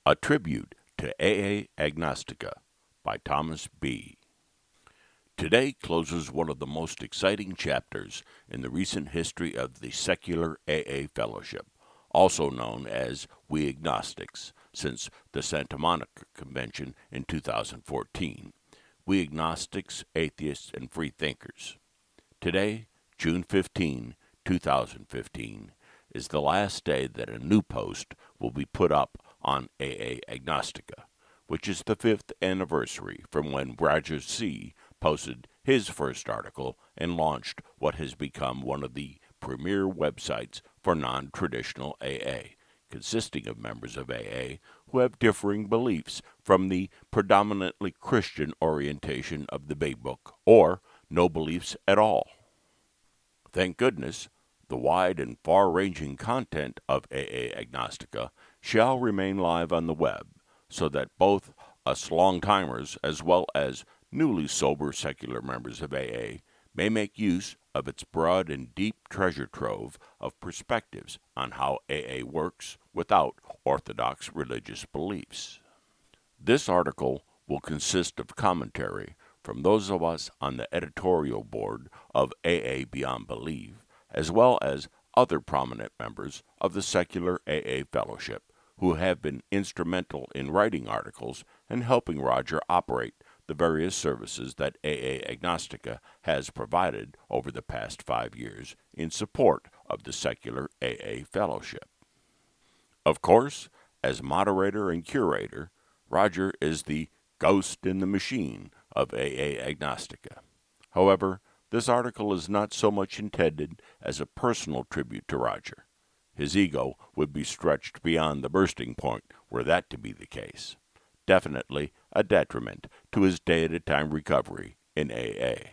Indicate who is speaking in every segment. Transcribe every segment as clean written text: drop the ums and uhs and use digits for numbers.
Speaker 1: A Tribute to AA Agnostica by Thomas B. Today closes one of the most exciting chapters in the recent history of the secular AA fellowship, also known as We Agnostics, since the Santa Monica Convention in 2014. We Agnostics, Atheists, and Free Thinkers. Today, June 15, 2015, is the last day that a new post will be put up on AA Agnostica, which is the 5th anniversary from when Roger C. posted his first article and launched what has become one of the premier websites for non-traditional AA, consisting of members of AA who have differing beliefs from the predominantly Christian orientation of the Big Book, or no beliefs at all. Thank goodness, the wide and far-ranging content of AA Agnostica shall remain live on the web, so that both us long-timers as well as newly sober secular members of AA may make use of its broad and deep treasure trove of perspectives on how AA works without orthodox religious beliefs. This article will consist of commentary from those of us on the editorial board of AA Beyond Belief, as well as other prominent members of the secular AA fellowship who have been instrumental in writing articles and helping Roger operate the various services that AA Agnostica has provided over the past 5 years in support of the secular AA fellowship. Of course, as moderator and curator, Roger is the ghost in the machine of AA Agnostica. However, this article is not so much intended as a personal tribute to Roger. His ego would be stretched beyond the bursting point were that to be the case. Definitely a detriment to his day-at-a-time recovery in AA.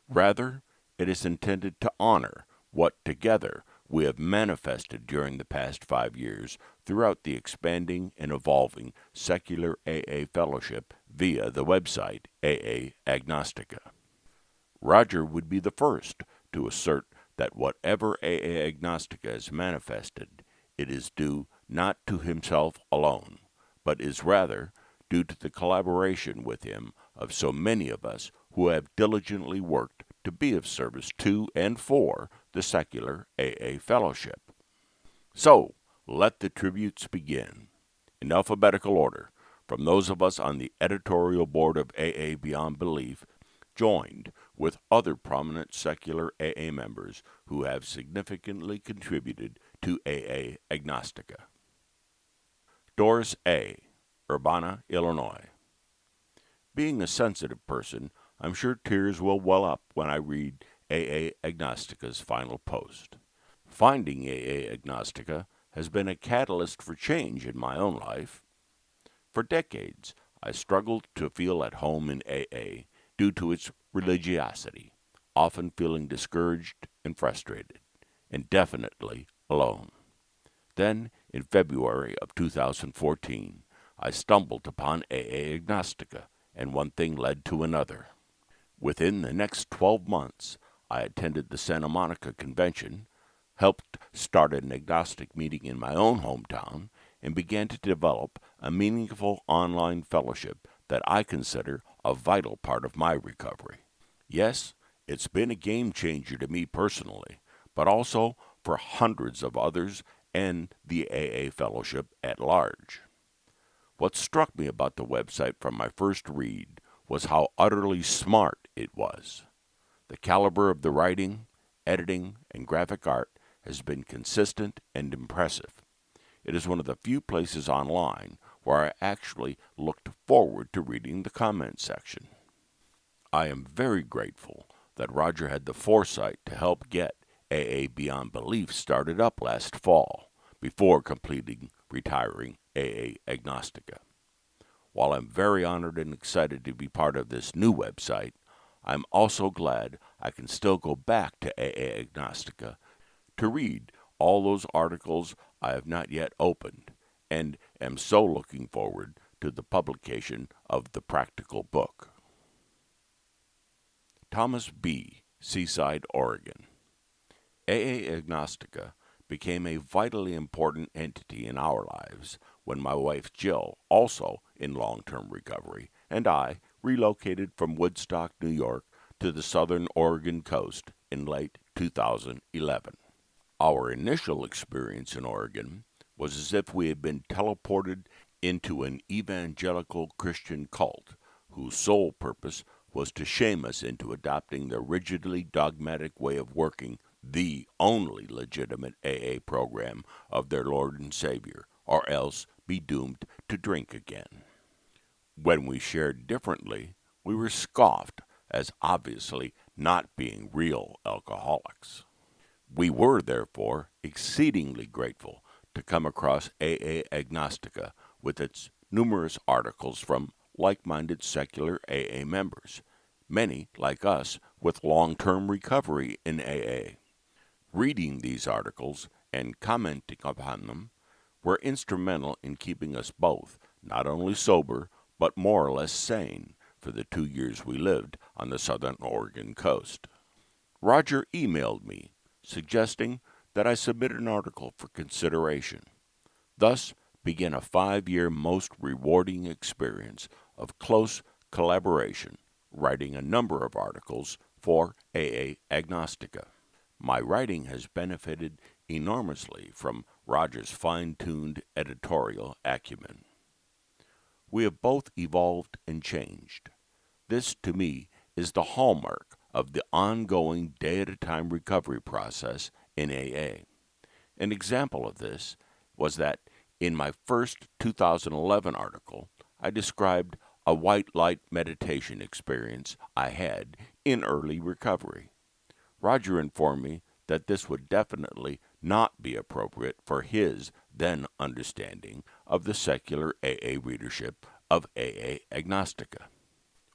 Speaker 1: Rather, it is intended to honor what together we have manifested during the past 5 years throughout the expanding and evolving secular AA fellowship via the website AA Agnostica. Roger would be the first to assert that whatever AA Agnostica has manifested, it is due not to himself alone, but is rather due to the collaboration with him of so many of us who have diligently worked to be of service to and for the secular AA fellowship. So, let the tributes begin, in alphabetical order, from those of us on the editorial board of AA Beyond Belief, joined with other prominent secular AA members who have significantly contributed to AA Agnostica. Doris A., Urbana, Illinois. Being a sensitive person, I'm sure tears will well up when I read AA Agnostica's final post. Finding AA Agnostica has been a catalyst for change in my own life. For decades, I struggled to feel at home in AA due to its religiosity, often feeling discouraged and frustrated, and definitely alone. Then, in February of 2014, I stumbled upon AA Agnostica, and one thing led to another. Within the next 12 months, I attended the Santa Monica Convention, helped start an agnostic meeting in my own hometown, and began to develop a meaningful online fellowship that I consider a vital part of my recovery. Yes, it's been a game changer to me personally, but also for hundreds of others and the AA fellowship at large. What struck me about the website from my first read was how utterly smart it was. The caliber of the writing, editing, and graphic art has been consistent and impressive. It is one of the few places online where I actually looked forward to reading the comment section. I am very grateful that Roger had the foresight to help get AA Beyond Belief started up last fall, before completing retiring AA Agnostica. While I'm very honored and excited to be part of this new website, I'm also glad I can still go back to AA Agnostica to read all those articles I have not yet opened, and am so looking forward to the publication of the practical book. Thomas B., Seaside, Oregon. AA Agnostica became a vitally important entity in our lives when my wife Jill, also in long-term recovery, and I relocated from Woodstock, New York to the southern Oregon coast in late 2011. Our initial experience in Oregon was as if we had been teleported into an evangelical Christian cult whose sole purpose was to shame us into adopting the rigidly dogmatic way of working the only legitimate AA program of their Lord and Savior, or else be doomed to drink again. When we shared differently, we were scoffed as obviously not being real alcoholics. We were, therefore, exceedingly grateful to come across AA Agnostica with its numerous articles from like-minded secular AA members, many, like us, with long-term recovery in AA. Reading these articles and commenting upon them were instrumental in keeping us both not only sober, but more or less sane for the 2 years we lived on the southern Oregon coast. Roger emailed me, suggesting that I submit an article for consideration. Thus began a 5-year most rewarding experience of close collaboration, writing a number of articles for AA Agnostica. My writing has benefited enormously from Roger's fine-tuned editorial acumen. We have both evolved and changed. This, to me, is the hallmark of the ongoing day-at-a-time recovery process in AA. An example of this was that in my first 2011 article, I described a white light meditation experience I had in early recovery. Roger informed me that this would definitely not be appropriate for his then understanding of the secular AA readership of AA Agnostica.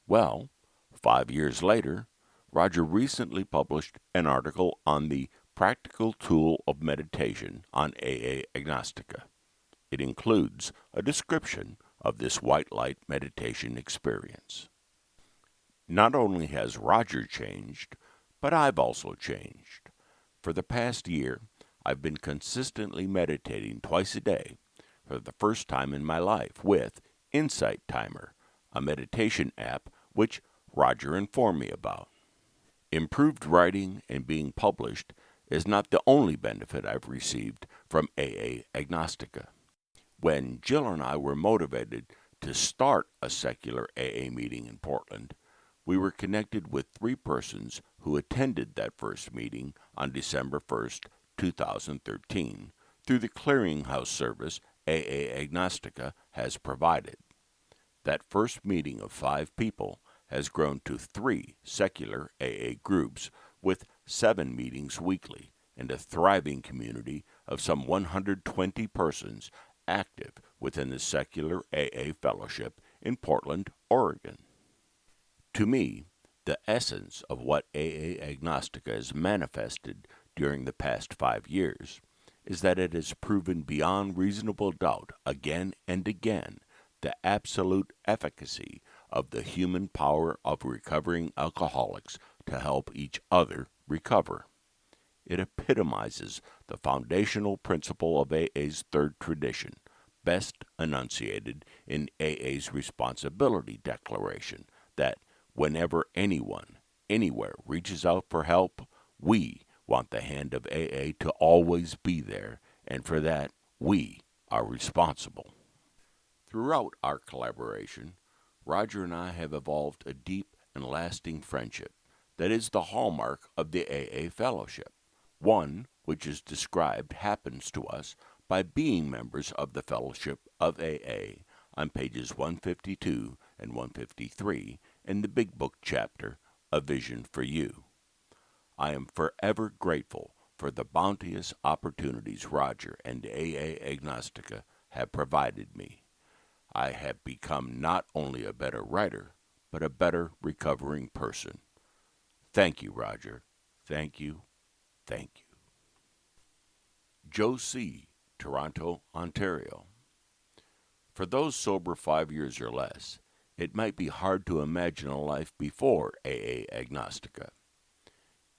Speaker 1: Well, 5 years later, Roger recently published an article on the practical tool of meditation on AA Agnostica. It includes a description of this white light meditation experience. Not only has Roger changed, but I've also changed. For the past year, I've been consistently meditating twice a day for the first time in my life with Insight Timer, a meditation app which Roger informed me about. Improved writing and being published is not the only benefit I've received from AA Agnostica. When Jill and I were motivated to start a secular AA meeting in Portland, we were connected with 3 persons who attended that first meeting on December 1st, 2013, through the clearinghouse service AA Agnostica has provided. That first meeting of 5 people has grown to 3 secular AA groups with 7 meetings weekly and a thriving community of some 120 persons active within the secular AA fellowship in Portland, Oregon. To me, the essence of what AA Agnostica has manifested during the past 5 years is that it has proven beyond reasonable doubt again and again the absolute efficacy of the human power of recovering alcoholics to help each other recover. It epitomizes the foundational principle of AA's third tradition, best enunciated in AA's responsibility declaration, that whenever anyone, anywhere reaches out for help, we want the hand of AA to always be there, and for that, we are responsible. Throughout our collaboration, Roger and I have evolved a deep and lasting friendship that is the hallmark of the AA fellowship, one which is described happens to us by being members of the fellowship of AA on pages 152 and 153 in the Big Book chapter, A Vision for You. I am forever grateful for the bounteous opportunities Roger and AA Agnostica have provided me. I have become not only a better writer, but a better recovering person. Thank you, Roger. Thank you. Thank you. Joe C., Toronto, Ontario. For those sober 5 years or less, it might be hard to imagine a life before AA Agnostica.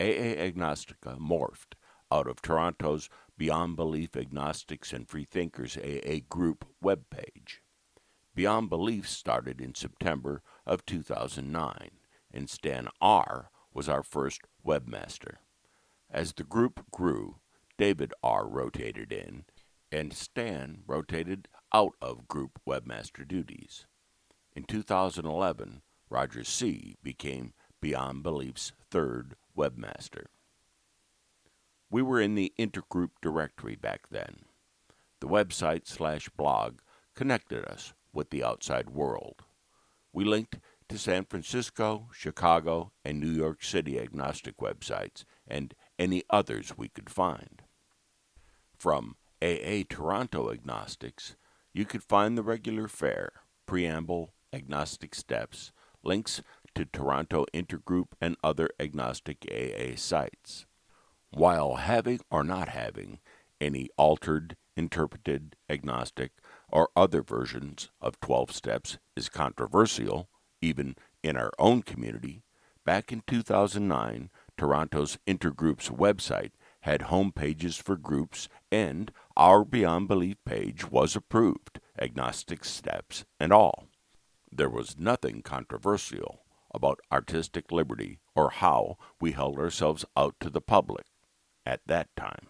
Speaker 1: AA Agnostica morphed out of Toronto's Beyond Belief Agnostics and Freethinkers AA Group webpage. Beyond Belief started in September of 2009, and Len R was our first webmaster. As the group grew, David R rotated in, and Stan rotated out of group webmaster duties. In 2011, Roger C. became Beyond Belief's third webmaster. We were in the intergroup directory back then. The website/blog connected us with the outside world. We linked to San Francisco, Chicago, and New York City agnostic websites and any others we could find. From AA Toronto Agnostics, you could find the regular fare, preamble, agnostic steps, links to Toronto Intergroup and other agnostic AA sites. While having or not having any altered, interpreted, agnostic, or other versions of 12 steps is controversial, even in our own community, back in 2009, Toronto's Intergroup's website had home pages for groups, and our Beyond Belief page was approved, agnostic steps and all. There was nothing controversial about artistic liberty or how we held ourselves out to the public at that time.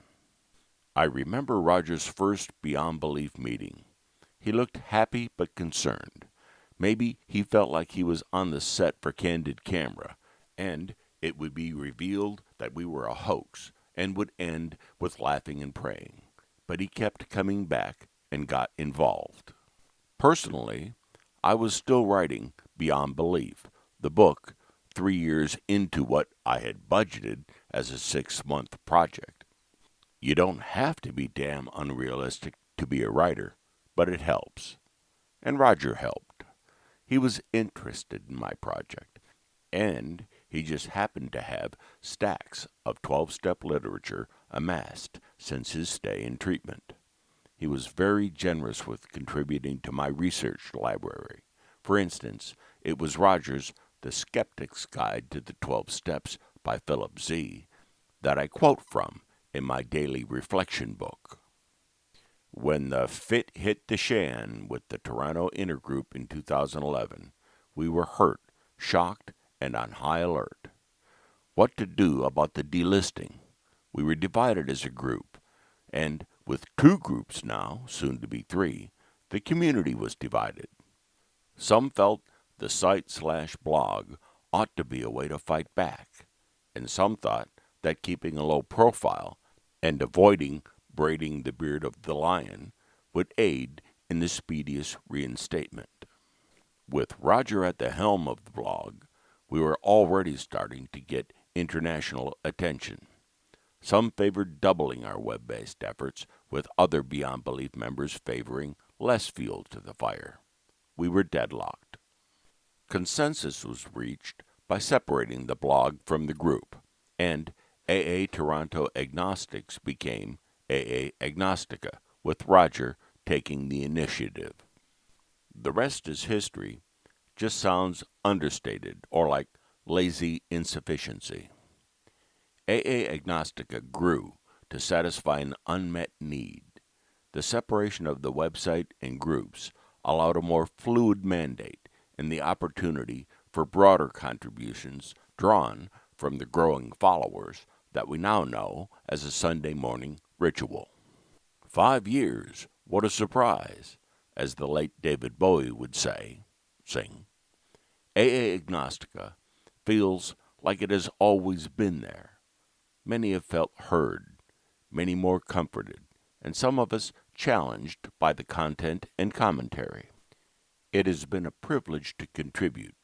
Speaker 1: I remember Roger's first Beyond Belief meeting. He looked happy but concerned. Maybe he felt like he was on the set for Candid Camera, and it would be revealed that we were a hoax and would end with laughing and praying. But he kept coming back and got involved. Personally, I was still writing Beyond Belief, the book, 3 years into what I had budgeted as a 6-month project. You don't have to be damn unrealistic to be a writer, but it helps. And Roger helped. He was interested in my project, and he just happened to have stacks of 12-step literature amassed since his stay in treatment. He was very generous with contributing to my research library. For instance, it was Roger's The Skeptic's Guide to the 12 Steps by Philip Z. that I quote from in my daily reflection book. When the fit hit the shan with the Toronto Intergroup in 2011, we were hurt, shocked, and on high alert. What to do about the delisting? We were divided as a group, and with 2 groups now, soon to be 3, the community was divided. Some felt the site/blog ought to be a way to fight back, and some thought that keeping a low profile and avoiding braiding the beard of the lion would aid in the speediest reinstatement. With Roger at the helm of the blog, we were already starting to get international attention. Some favored doubling our web-based efforts, with other Beyond Belief members favoring less fuel to the fire. We were deadlocked. Consensus was reached by separating the blog from the group, and AA Toronto Agnostics became AA Agnostica, with Roger taking the initiative. The rest is history. Just sounds understated or like lazy insufficiency. AA Agnostica grew to satisfy an unmet need. The separation of the website and groups allowed a more fluid mandate and the opportunity for broader contributions drawn from the growing followers that we now know as a Sunday morning ritual. 5 years, what a surprise, as the late David Bowie would sing. AA Agnostica feels like it has always been there. Many have felt heard, many more comforted, and some of us challenged by the content and commentary. It has been a privilege to contribute,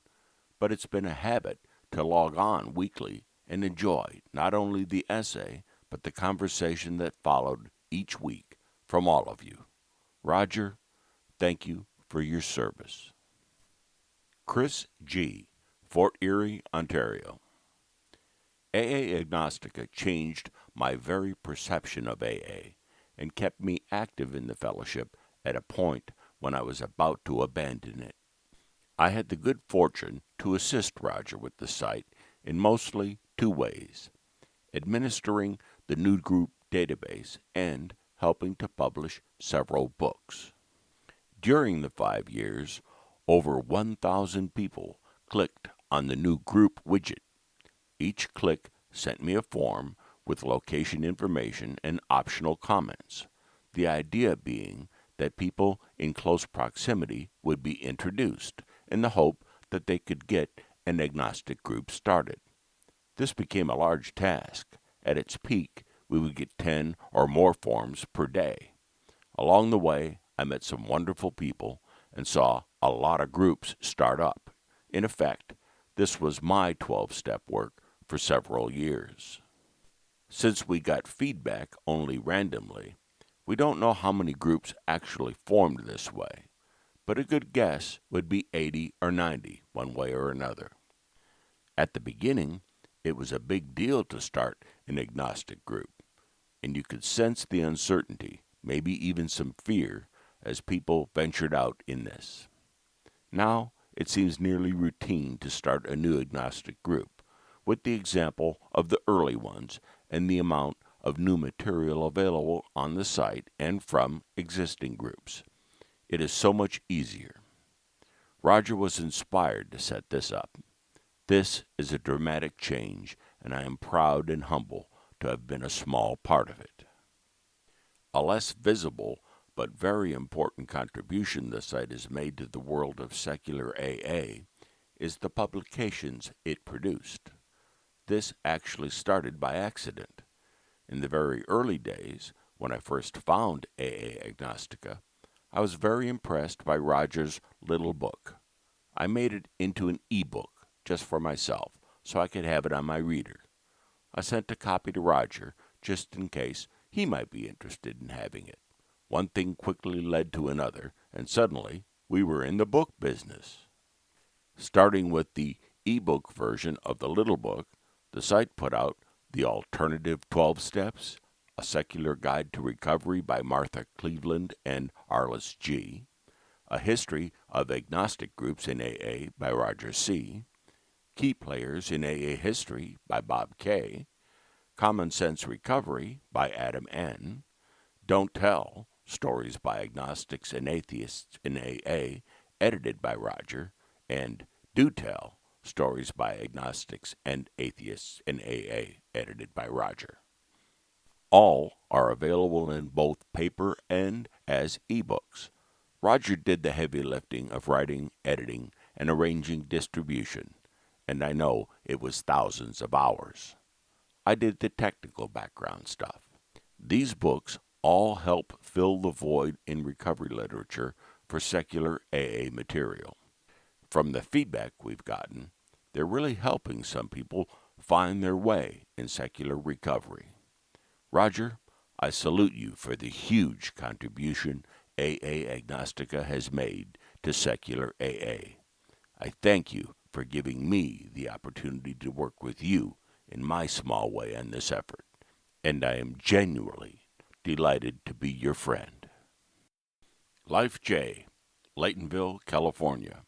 Speaker 1: but it's been a habit to log on weekly and enjoy not only the essay, but the conversation that followed each week from all of you. Roger, thank you for your service. Chris G., Fort Erie, Ontario. AA Agnostica changed my very perception of AA and kept me active in the fellowship at a point when I was about to abandon it. I had the good fortune to assist Roger with the site in mostly 2 ways: administering the new group database and helping to publish several books. During the 5 years, over 1,000 people clicked on the new group widget. Each click sent me a form with location information and optional comments, the idea being that people in close proximity would be introduced in the hope that they could get an agnostic group started. This became a large task. At its peak, we would get 10 or more forms per day. Along the way, I met some wonderful people and saw a lot of groups start up. In effect, this was my 12-step work for several years. Since we got feedback only randomly, we don't know how many groups actually formed this way, but a good guess would be 80 or 90, one way or another. At the beginning, it was a big deal to start an agnostic group, and you could sense the uncertainty, maybe even some fear, as people ventured out in this. Now, it seems nearly routine to start a new agnostic group, with the example of the early ones and the amount of new material available on the site and from existing groups. It is so much easier. Roger was inspired to set this up. This is a dramatic change, and I am proud and humble to have been a small part of it. A less visible but very important contribution the site has made to the world of secular AA is the publications it produced. This actually started by accident. In the very early days, when I first found AA Agnostica, I was very impressed by Roger's little book. I made it into an e-book just for myself, so I could have it on my reader. I sent a copy to Roger, just in case he might be interested in having it. One thing quickly led to another, and suddenly we were in the book business. Starting with the e-book version of the little book, the site put out The Alternative 12 Steps, A Secular Guide to Recovery by Martha Cleveland and Arliss G., A History of Agnostic Groups in AA by Roger C., Key Players in AA History by Bob K., Common Sense Recovery by Adam N., Don't Tell, Stories by Agnostics and Atheists in AA, edited by Roger, and Do Tell, Stories by Agnostics and Atheists in AA, edited by Roger. All are available in both paper and as ebooks. Roger did the heavy lifting of writing, editing, and arranging distribution, and I know it was thousands of hours. I did the technical background stuff. These books all help fill the void in recovery literature for secular AA material. From the feedback we've gotten, they're really helping some people find their way in secular recovery. Roger, I salute you for the huge contribution AA Agnostica has made to secular AA. I thank you for giving me the opportunity to work with you in my small way on this effort, and I am genuinely delighted to be your friend. Life J., Laytonville, California.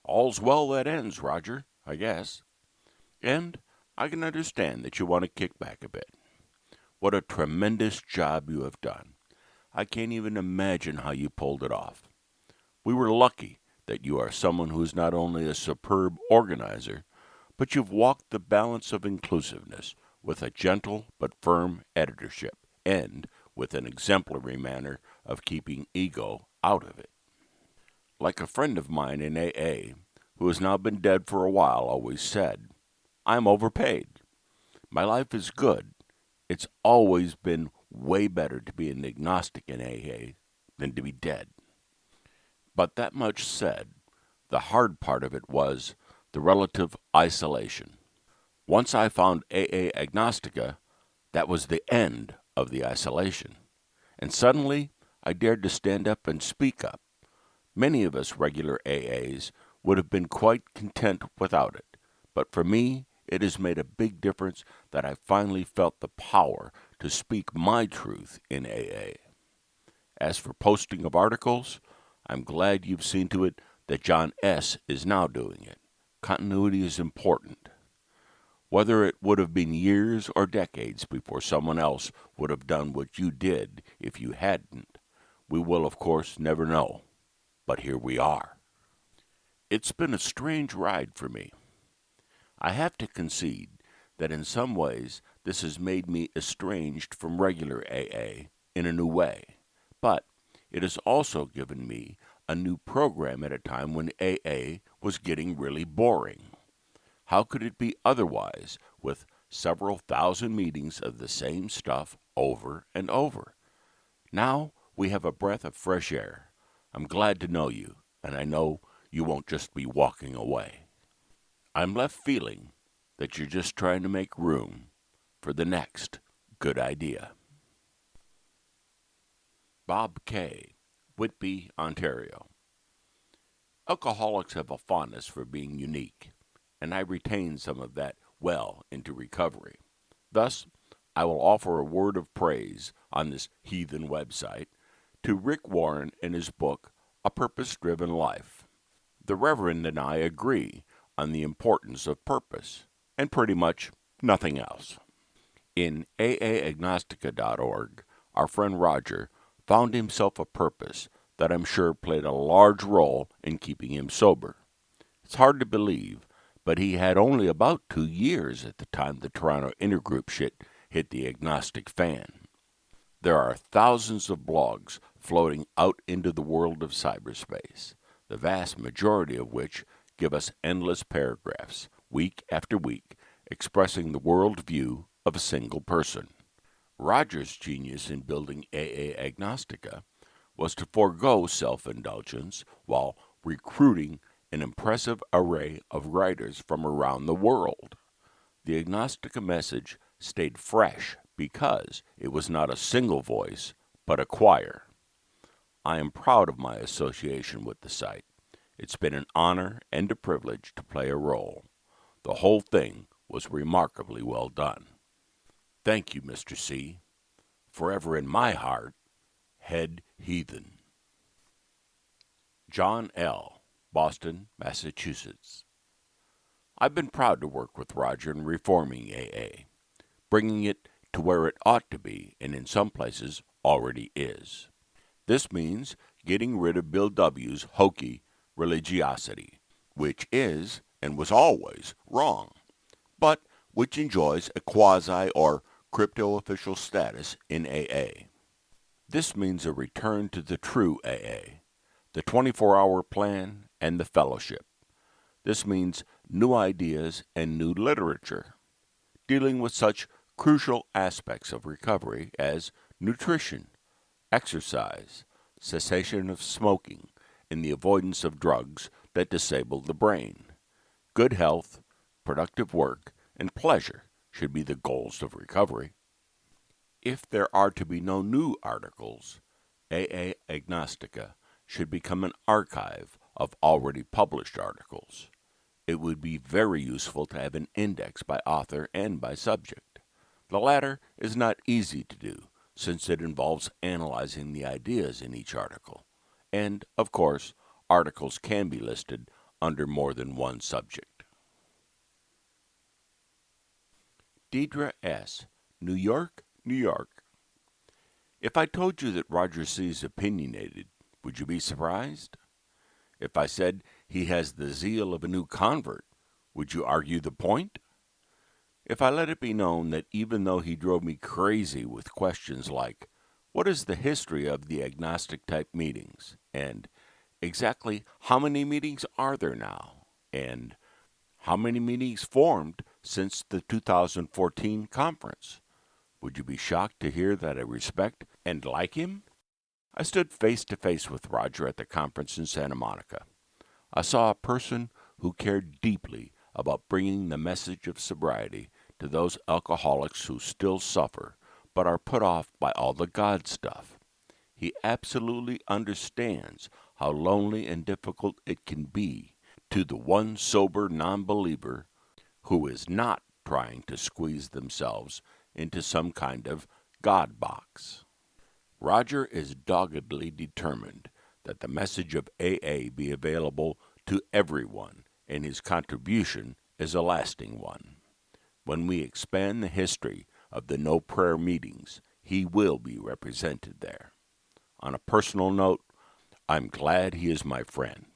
Speaker 1: All's well that ends, Roger, I guess. And I can understand that you want to kick back a bit. What a tremendous job you have done. I can't even imagine how you pulled it off. We were lucky that you are someone who is not only a superb organizer, but you've walked the balance of inclusiveness with a gentle but firm editorship and with an exemplary manner of keeping ego out of it. Like a friend of mine in AA, who has now been dead for a while, always said, I'm overpaid. My life is good. It's always been way better to be an agnostic in AA than to be dead. But that much said, the hard part of it was the relative isolation. Once I found AA Agnostica, that was the end of the isolation. And suddenly, I dared to stand up and speak up. Many of us regular AAs would have been quite content without it, but for me, it has made a big difference that I finally felt the power to speak my truth in AA. As for posting of articles, I'm glad you've seen to it that John S. is now doing it. Continuity is important. Whether it would have been years or decades before someone else would have done what you did if you hadn't, we will, of course, never know. But here we are. It's been a strange ride for me. I have to concede that in some ways this has made me estranged from regular AA in a new way. But it has also given me a new program at a time when AA was getting really boring. How could it be otherwise with several thousand meetings of the same stuff over and over? Now we have a breath of fresh air. I'm glad to know you, and I know you won't just be walking away. I'm left feeling that you're just trying to make room for the next good idea. Bob K., Whitby, Ontario. Alcoholics have a fondness for being unique, and I retain some of that well into recovery. Thus, I will offer a word of praise on this heathen website to Rick Warren and his book, A Purpose-Driven Life. The Reverend and I agree on the importance of purpose, and pretty much nothing else. In AAAgnostica.org, our friend Roger found himself a purpose that I'm sure played a large role in keeping him sober. It's hard to believe, but he had only about 2 years at the time the Toronto intergroup shit hit the agnostic fan. There are thousands of blogs floating out into the world of cyberspace, the vast majority of which give us endless paragraphs, week after week, expressing the worldview of a single person. Roger's genius in building AA Agnostica was to forego self-indulgence while recruiting an impressive array of writers from around the world. The Agnostica message stayed fresh because it was not a single voice, but a choir. I am proud of my association with the site. It's been an honor and a privilege to play a role. The whole thing was remarkably well done. Thank you, Mr. C. Forever in my heart, Head Heathen. John L., Boston, Massachusetts. I've been proud to work with Roger in reforming AA, bringing it to where it ought to be and in some places already is. This means getting rid of Bill W.'s hokey religiosity, which is and was always wrong, but which enjoys a quasi or crypto-official status in AA. This means a return to the true AA, the 24-hour plan, and the fellowship. This means new ideas and new literature, dealing with such crucial aspects of recovery as nutrition, exercise, cessation of smoking, and the avoidance of drugs that disable the brain. Good health, productive work, and pleasure should be the goals of recovery. If there are to be no new articles, AA Agnostica should become an archive of already published articles. It would be very useful to have an index by author and by subject. The latter is not easy to do, since it involves analyzing the ideas in each article. And, of course, articles can be listed under more than one subject. Deidre S., New York, New York. If I told you that Roger C. is opinionated, would you be surprised? If I said he has the zeal of a new convert, would you argue the point? If I let it be known that even though he drove me crazy with questions like, what is the history of the agnostic-type meetings? And exactly how many meetings are there now? And how many meetings formed since the 2014 conference? Would you be shocked to hear that I respect and like him? I stood face to face with Roger at the conference in Santa Monica. I saw a person who cared deeply about bringing the message of sobriety to those alcoholics who still suffer but are put off by all the God stuff. He absolutely understands how lonely and difficult it can be to the one sober non-believer who is not trying to squeeze themselves into some kind of God box. Roger is doggedly determined that the message of AA be available to everyone, and his contribution is a lasting one. When we expand the history of the no prayer meetings, he will be represented there. On a personal note, I'm glad he is my friend.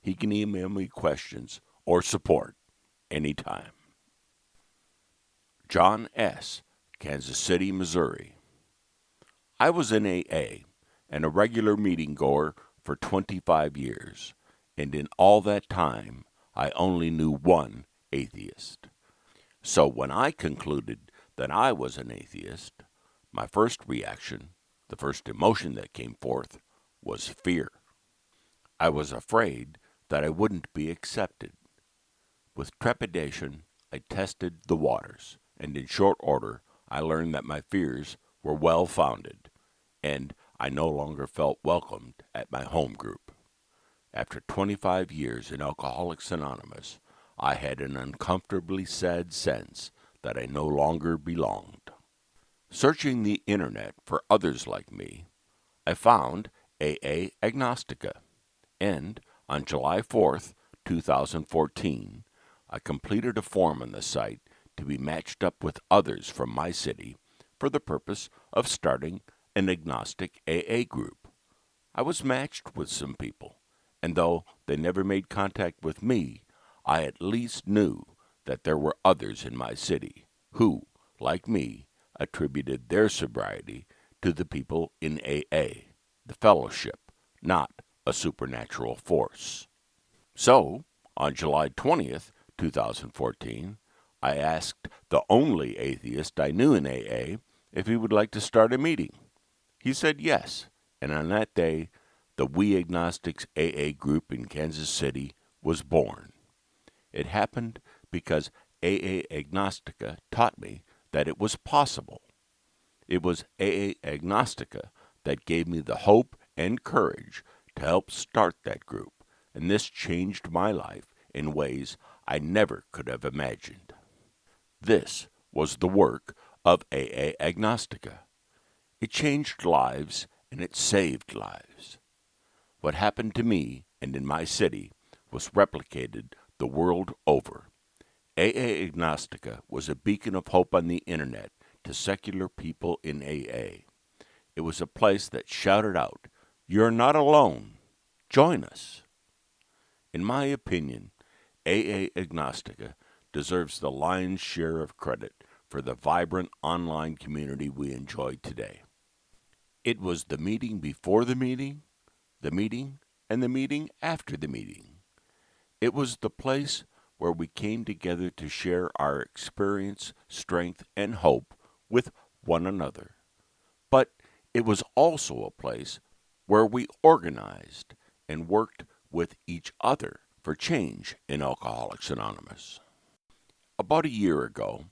Speaker 1: He can email me questions or support anytime. John S., Kansas City, Missouri. I was in AA and a regular meeting goer for 25 years, and in all that time, I only knew one atheist. So when I concluded that I was an atheist, my first reaction, the first emotion that came forth, was fear. I was afraid that I wouldn't be accepted. With trepidation, I tested the waters, and in short order, I learned that my fears were well-founded, and I no longer felt welcomed at my home group. After 25 years in Alcoholics Anonymous, I had an uncomfortably sad sense that I no longer belonged. Searching the internet for others like me, I found AA Agnostica, and on July 4th, 2014, I completed a form on the site to be matched up with others from my city for the purpose of starting an agnostic AA group. I was matched with some people, and though they never made contact with me, I at least knew that there were others in my city who, like me, attributed their sobriety to the people in AA, the fellowship, not a supernatural force. So, on July 20th, 2014, I asked the only atheist I knew in AA if he would like to start a meeting. He said yes, and on that day, the We Agnostics AA group in Kansas City was born. It happened because AA Agnostica taught me that it was possible. It was AA Agnostica that gave me the hope and courage to help start that group, and this changed my life in ways I never could have imagined. This was the work of AA Agnostica. It changed lives and it saved lives. What happened to me and in my city was replicated the world over. AA Agnostica was a beacon of hope on the internet to secular people in AA. It was a place that shouted out, "You're not alone. Join us." In my opinion, AA Agnostica deserves the lion's share of credit for the vibrant online community we enjoy today. It was the meeting before the meeting, and the meeting after the meeting. It was the place where we came together to share our experience, strength, and hope with one another. But it was also a place where we organized and worked with each other for change in Alcoholics Anonymous. About a year ago,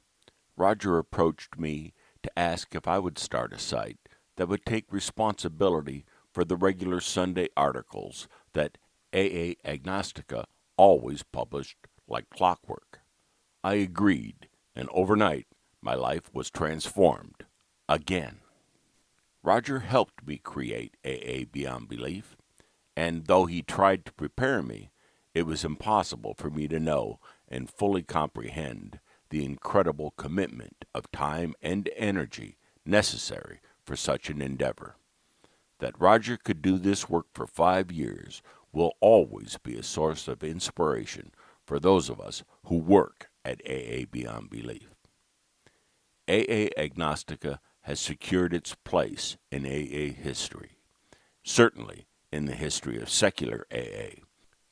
Speaker 1: Roger approached me to ask if I would start a site that would take responsibility for the regular Sunday articles that AA Agnostica always published like clockwork. I agreed, and overnight my life was transformed again. Roger helped me create AA Beyond Belief, and though he tried to prepare me, it was impossible for me to know and fully comprehend the incredible commitment of time and energy necessary for such an endeavor. That Roger could do this work for 5 years will always be a source of inspiration for those of us who work at AA Beyond Belief. AA Agnostica has secured its place in AA history, certainly in the history of secular AA,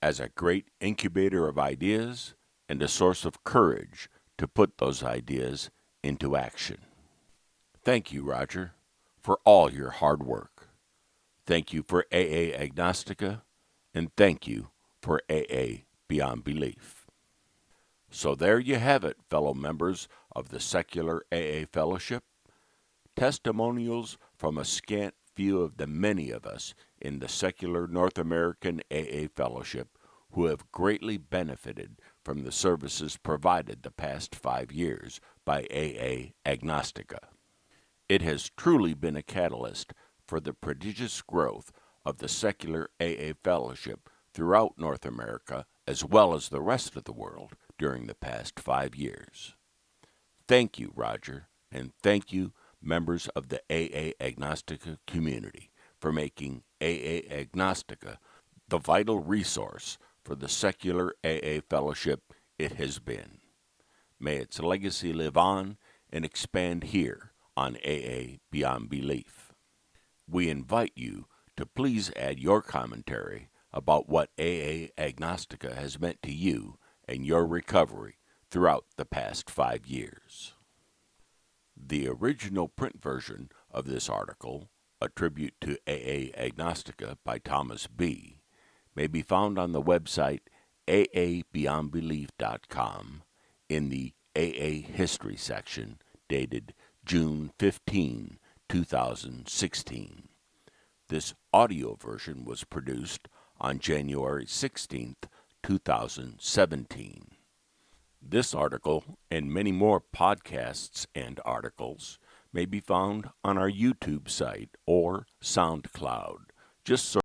Speaker 1: as a great incubator of ideas and a source of courage to put those ideas into action. Thank you, Roger, for all your hard work. Thank you for AA Agnostica, and thank you for AA Beyond Belief. So there you have it, fellow members of the Secular AA Fellowship. Testimonials from a scant few of the many of us in the secular North American AA Fellowship who have greatly benefited from the services provided the past 5 years by AA Agnostica. It has truly been a catalyst for the prodigious growth of the secular AA Fellowship throughout North America as well as the rest of the world during the past 5 years. Thank you, Roger, and thank you, members of the AA Agnostica community, for making AA Agnostica the vital resource for the secular AA fellowship it has been. May its legacy live on and expand here on AA Beyond Belief. We invite you to please add your commentary about what AA Agnostica has meant to you and your recovery throughout the past 5 years. The original print version of this article, A Tribute to AA Agnostica by Thomas B., may be found on the website aabeyondbelief.com in the AA History section, dated June 15, 2016. This audio version was produced on January 16, 2017. This article and many more podcasts and articles may be found on our YouTube site or SoundCloud. Just search